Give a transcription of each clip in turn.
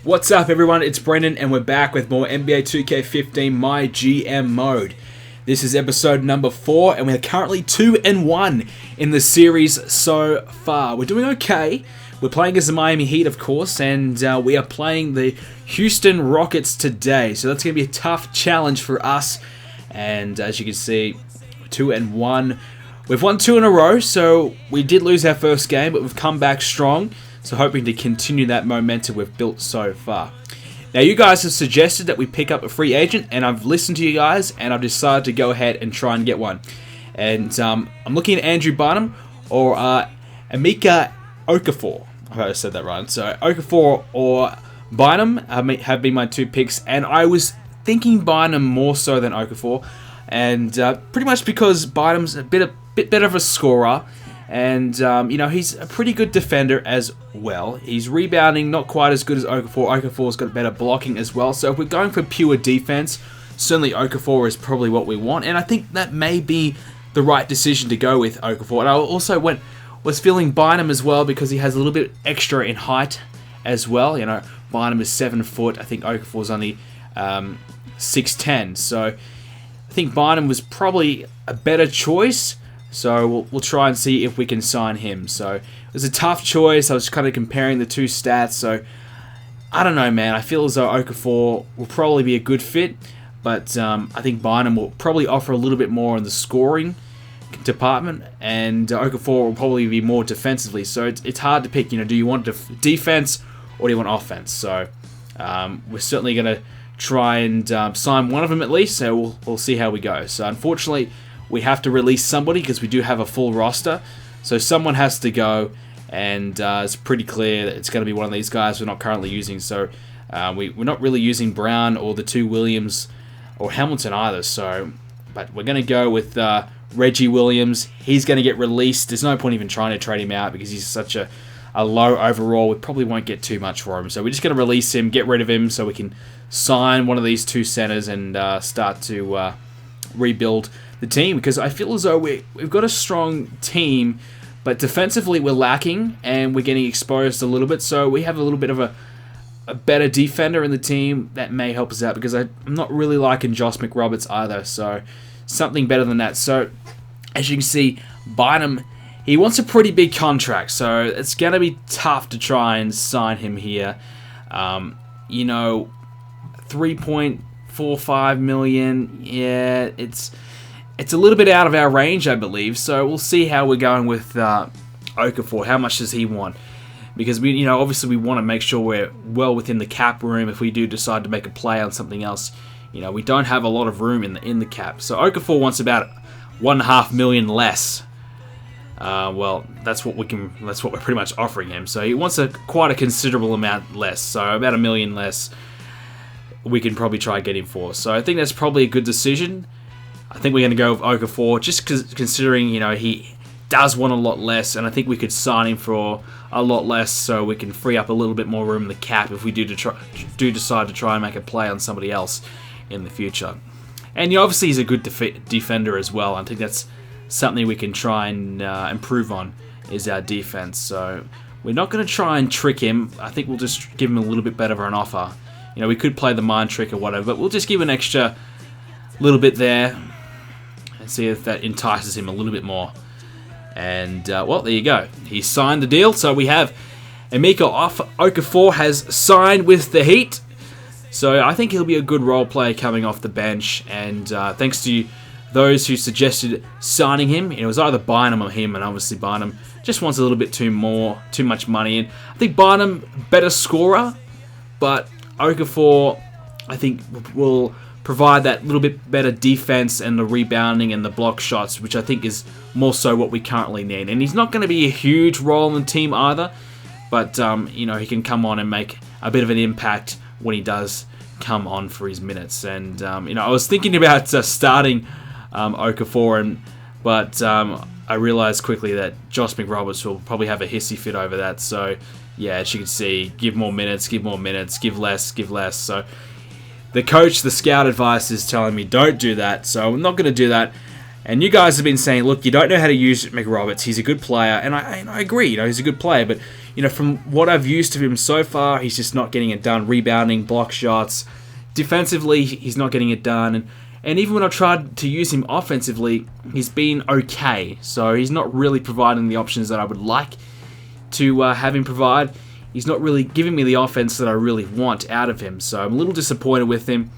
What's up everyone, it's Brendan and we're back with more NBA2k15 MyGM Mode. This is episode number 4 and we're currently 2-1 in the series so far. We're doing okay. We're playing as the Miami Heat of course, and we are playing the Houston Rockets today. So that's going to be a tough challenge for us, and as you can see, 2-1. We've won 2 in a row, so we did lose our first game, but we've come back strong. So hoping to continue that momentum we've built so far. Now you guys have suggested that we pick up a free agent, and I've listened to you guys, and I've decided to go ahead and try and get one. And I'm looking at Andrew Bynum or Emeka Okafor. I hope I said that right. So Okafor or Bynum have been my 2 picks, and I was thinking Bynum more so than Okafor, and pretty much because Bynum's a bit better of a scorer. And, you know, he's a pretty good defender as well. He's rebounding, not quite as good as Okafor. Okafor's got better blocking as well. So if we're going for pure defense, certainly Okafor is probably what we want. And I think that may be the right decision to go with Okafor. And I also was feeling Bynum as well because he has a little bit extra in height as well. You know, Bynum is 7 foot. I think Okafor's only 6'10". So I think Bynum was probably a better choice. So we'll try and see if we can sign him. So it was a tough choice. I was kind of comparing the 2 stats. So I don't know, man. I feel as though Okafor will probably be a good fit, but I think Bynum will probably offer a little bit more in the scoring department, and Okafor will probably be more defensively. So it's hard to pick. You know, do you want defense or do you want offense? So we're certainly going to try and sign one of them at least. So we'll see how we go. So unfortunately, we have to release somebody because we do have a full roster. So someone has to go, and it's pretty clear that it's going to be one of these guys we're not currently using. So we're not really using Brown or the 2 Williams or Hamilton either. So, but we're going to go with Reggie Williams. He's going to get released. There's no point even trying to trade him out because he's such a low overall. We probably won't get too much for him. So we're just going to release him, get rid of him so we can sign one of these 2 centers and start to rebuild the team, because I feel as though we've got a strong team, but defensively we're lacking and we're getting exposed a little bit. So we have a little bit of a better defender in the team that may help us out, because I'm not really liking Josh McRoberts either. So something better than that. So as you can see, Bynum, he wants a pretty big contract, so it's going to be tough to try and sign him here. You know, $3.45 million, yeah, it's a little bit out of our range, I believe. So we'll see how we're going with Okafor. How much does he want? Because we, obviously we want to make sure we're well within the cap room if we do decide to make a play on something else. You know, we don't have a lot of room in the cap. So Okafor wants about $1.5 million less. Well, that's what we're pretty much offering him. So he wants quite a considerable amount less. So about $1 million less, we can probably try and get him for. So I think that's probably a good decision. I think we're going to go with Okafor, just considering, he does want a lot less, and I think we could sign him for a lot less so we can free up a little bit more room in the cap if we do decide to try and make a play on somebody else in the future. And obviously he's a good defender as well. I think that's something we can try and improve on, is our defense. So we're not going to try and trick him. I think we'll just give him a little bit better of an offer. We could play the mind trick or whatever, but we'll just give an extra little bit there and see if that entices him a little bit more. And, well, there you go. He signed the deal. So we have Emeka Okafor has signed with the Heat. So I think he'll be a good role player coming off the bench. And thanks to those who suggested signing him, it was either Bynum or him. And obviously Bynum just wants a little bit too much money. And I think Bynum, better scorer. But Okafor, I think, will provide that little bit better defense and the rebounding and the block shots, which I think is more so what we currently need. And he's not going to be a huge role in the team either, but he can come on and make a bit of an impact when he does come on for his minutes. And I was thinking about starting Okafor, but I realized quickly that Josh McRoberts will probably have a hissy fit over that. So yeah, as you can see, give more minutes, give less. So the coach, the scout advice is telling me don't do that, so I'm not going to do that. And you guys have been saying, look, you don't know how to use McRoberts. He's a good player, and I agree. He's a good player, but from what I've used of him so far, he's just not getting it done. Rebounding, block shots. Defensively, he's not getting it done. And even when I've tried to use him offensively, he's been okay. So he's not really providing the options that I would like to have him provide. He's not really giving me the offense that I really want out of him. So I'm a little disappointed with him.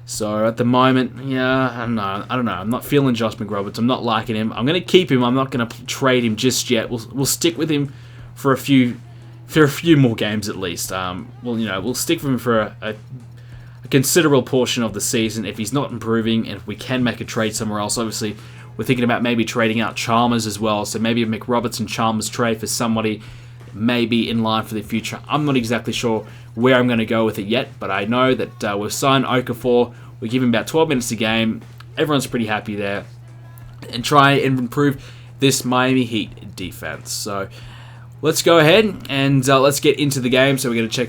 So at the moment, yeah, I don't know. I'm not feeling Josh McRoberts. I'm not liking him. I'm going to keep him. I'm not going to trade him just yet. We'll stick with him for a few more games at least. We'll stick with him for a considerable portion of the season if he's not improving, and if we can make a trade somewhere else. Obviously, we're thinking about maybe trading out Chalmers as well. So maybe a McRoberts and Chalmers trade for somebody maybe in line for the future. I'm not exactly sure where I'm going to go with it yet, but I know that we've signed Okafor. We give him about 12 minutes a game. Everyone's pretty happy there. And try and improve this Miami Heat defense. So let's go ahead and let's get into the game. So we're going to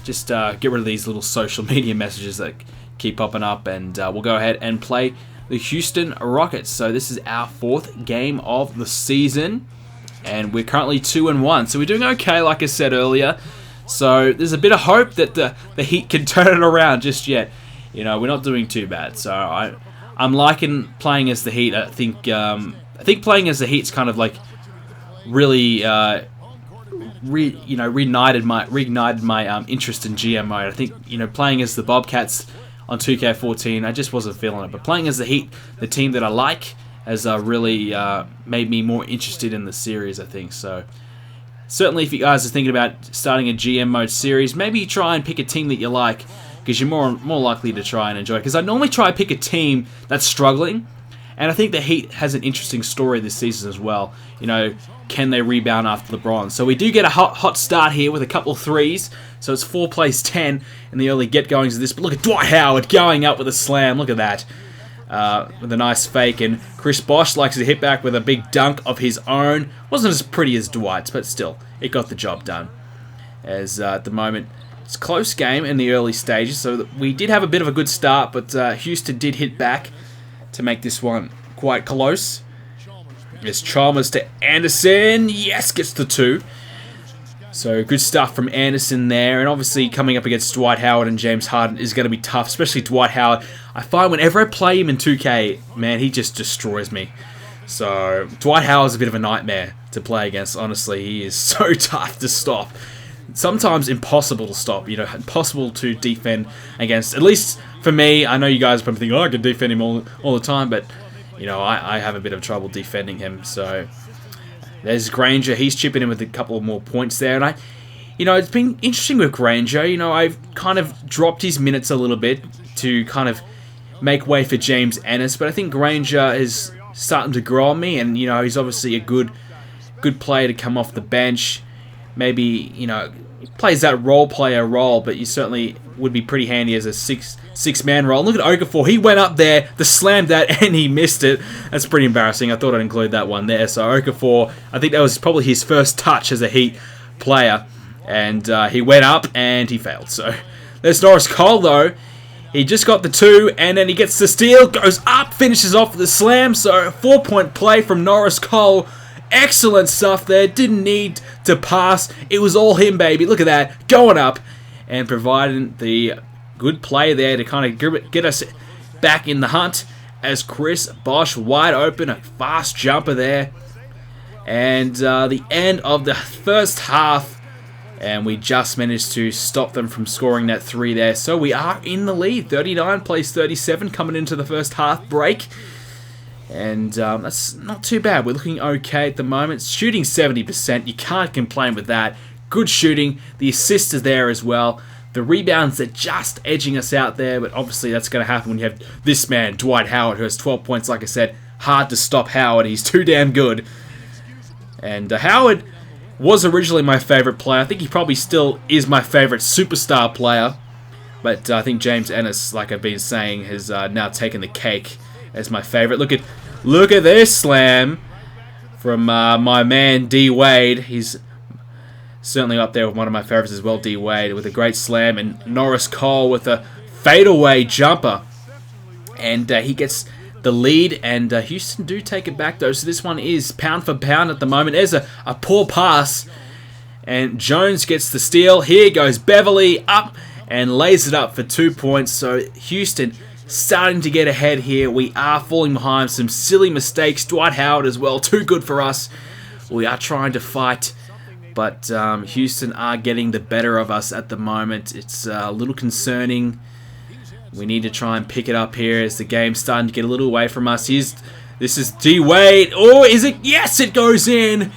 just get rid of these little social media messages that keep popping up, and we'll go ahead and play the Houston Rockets. So this is our 4th game of the season, and we're currently 2-1. So we're doing okay, like I said earlier. So there's a bit of hope that the Heat can turn it around just yet. We're not doing too bad. So I'm liking playing as the Heat. I think playing as the Heat's kind of like really reignited my interest in GM mode. I think playing as the Bobcats on 2K14, I just wasn't feeling it. But playing as the Heat, the team that I like, has really made me more interested in the series, I think. So certainly if you guys are thinking about starting a GM mode series, maybe try and pick a team that you like, because you're more likely to try and enjoy it. Because I normally try to pick a team that's struggling, and I think the Heat has an interesting story this season as well. Can they rebound after LeBron? So we do get a hot start here with a couple of threes. So it's 4 plays 10 in the early get-goings of this. But look at Dwight Howard going up with a slam. Look at that. With a nice fake. And Chris Bosh likes to hit back with a big dunk of his own. Wasn't as pretty as Dwight's, but still, it got the job done. As at the moment, it's a close game in the early stages. So we did have a bit of a good start, but Houston did hit back to make this one quite close. It's Chalmers to Anderson. Yes, gets the 2. So good stuff from Anderson there. And obviously coming up against Dwight Howard and James Harden is going to be tough, especially Dwight Howard. I find whenever I play him in 2K, man, he just destroys me. So Dwight Howard's a bit of a nightmare to play against, honestly. He is so tough to stop. Sometimes impossible to stop, impossible to defend against. At least for me, I know you guys probably think, I can defend him all the time, but I have a bit of trouble defending him. So there's Granger. He's chipping in with a couple of more points there. And it's been interesting with Granger. I've kind of dropped his minutes a little bit to kind of make way for James Ennis. But I think Granger is starting to grow on me. And, he's obviously a good player to come off the bench. Maybe, he plays that role player role, but you certainly would be pretty handy as a six-man role. Look at Okafor. He went up there to slam that, and he missed it. That's pretty embarrassing. I thought I'd include that one there. So Okafor, I think that was probably his first touch as a Heat player, and he went up, and he failed. So there's Norris Cole, though. He just got the 2, and then he gets the steal, goes up, finishes off with the slam. So a 4-point play from Norris Cole. Excellent stuff there. Didn't need to pass. It was all him, baby. Look at that. Going up and providing the good play there to kind of get us back in the hunt as Chris Bosh wide open. A fast jumper there. And the end of the first half. And we just managed to stop them from scoring that 3 there. So we are in the lead. 39 plays 37 coming into the first half break. And that's not too bad. We're looking okay at the moment. Shooting 70%. You can't complain with that. Good shooting. The assists are there as well. The rebounds are just edging us out there. But obviously that's going to happen when you have this man, Dwight Howard, who has 12 points. Like I said, hard to stop Howard. He's too damn good. And Howard was originally my favorite player. I think he probably still is my favorite superstar player. But I think James Ennis, like I've been saying, has now taken the cake as my favorite. Look at this slam from my man D Wade. He's certainly up there with one of my favorites as well, D Wade, with a great slam, and Norris Cole with a fadeaway jumper, and he gets the lead. And Houston do take it back though, so this one is pound for pound at the moment. There's a poor pass, And Jones gets the steal. Here goes Beverly up and lays it up for 2 points. So Houston starting to get ahead here. We are falling behind. Some silly mistakes. Dwight Howard as well. Too good for us. We are trying to fight. But Houston are getting the better of us at the moment. It's a little concerning. We need to try and pick it up here as the game's starting to get a little away from us. This is D-Wade. Oh, is it? Yes, it goes in.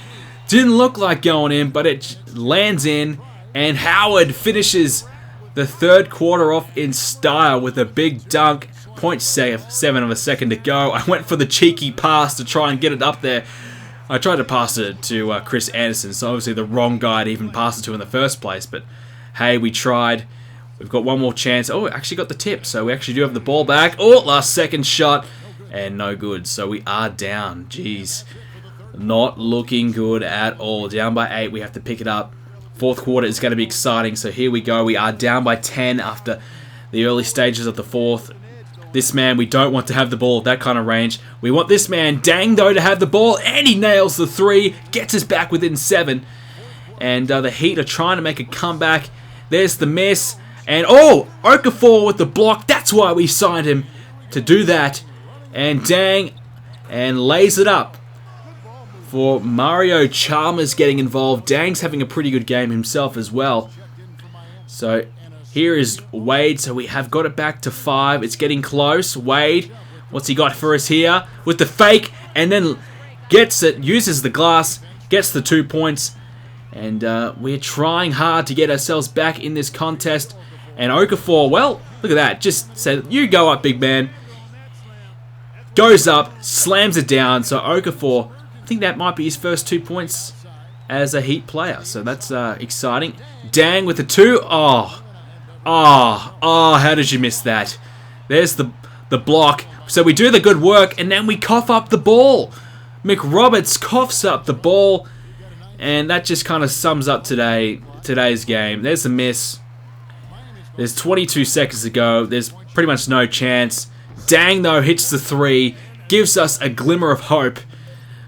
Didn't look like going in, but it lands in. And Howard finishes the third quarter off in style with a big dunk. 0.7 of a second to go. I went for the cheeky pass to try and get it up there. I tried to pass it to Chris Anderson, so obviously the wrong guy to even pass it to in the first place. But hey, we tried. We've got one more chance. Oh, actually got the tip, so we actually do have the ball back. Oh, last second shot, and no good. So we are down. Jeez, not looking good at all. Down by 8, we have to pick it up. Fourth quarter is going to be exciting, so here we go. We are down by 10 after the early stages of the fourth. This man, we don't want to have the ball at that kind of range. We want this man, Dang, though, to have the ball, and he nails the 3, gets us back within 7. And the Heat are trying to make a comeback. There's the miss. And, oh, Okafor with the block. That's why we signed him, to do that. And Dang, and lays it up for Mario Chalmers getting involved. Dang's having a pretty good game himself as well. So here is Wade. So we have got it back to 5. It's getting close. Wade, what's he got for us here? With the fake, and then gets it, uses the glass, gets the 2 points. And we're trying hard to get ourselves back in this contest. And Okafor, well, look at that. Just said, you go up, big man. Goes up, slams it down. So Okafor, I think that might be his first 2 points as a Heat player. So that's exciting. Dang with the 2. Oh, how did you miss that? There's the block. So we do the good work, and then we cough up the ball. McRoberts coughs up the ball, and that just kind of sums up today's game. There's the miss. There's 22 seconds to go. There's pretty much no chance. Dang, though, hits the 3. Gives us a glimmer of hope.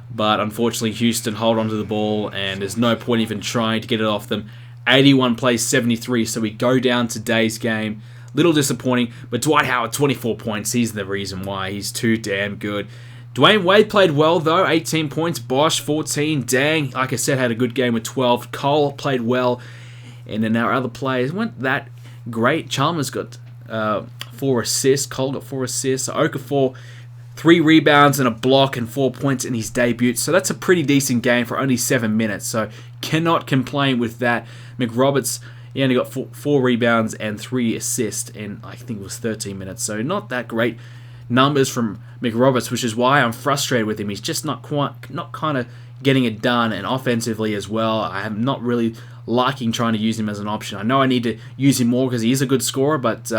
But unfortunately, Houston hold onto the ball, and there's no point even trying to get it off them. 81 plays 73, so we go down today's game. Little disappointing, but Dwight Howard, 24 points. He's the reason why. He's too damn good. Dwayne Wade played well, though. 18 points. Bosch, 14. Dang, like I said, had a good game with 12. Cole played well. And then our other players weren't that great. Chalmers got 4 assists. Cole got 4 assists. So Okafor, 3 rebounds and a block and 4 points in his debut. So that's a pretty decent game for only 7 minutes. So cannot complain with that. McRoberts, he only got 4 rebounds and 3 assists in, I think it was 13 minutes. So not that great numbers from McRoberts, which is why I'm frustrated with him. He's just not kind of getting it done, and offensively as well. I am not really liking trying to use him as an option. I know I need to use him more because he is a good scorer, but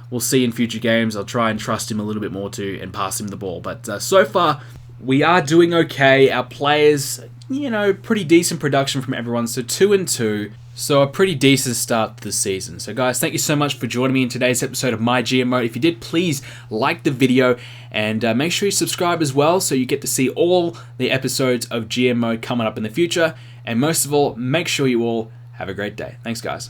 we'll see in future games. I'll try and trust him a little bit more too and pass him the ball. But so far, we are doing okay. Our players, pretty decent production from everyone. So 2-2. So a pretty decent start to the season. So guys, thank you so much for joining me in today's episode of MyGM Mode. If you did, please like the video and make sure you subscribe as well so you get to see all the episodes of GM Mode coming up in the future. And most of all, make sure you all have a great day. Thanks guys.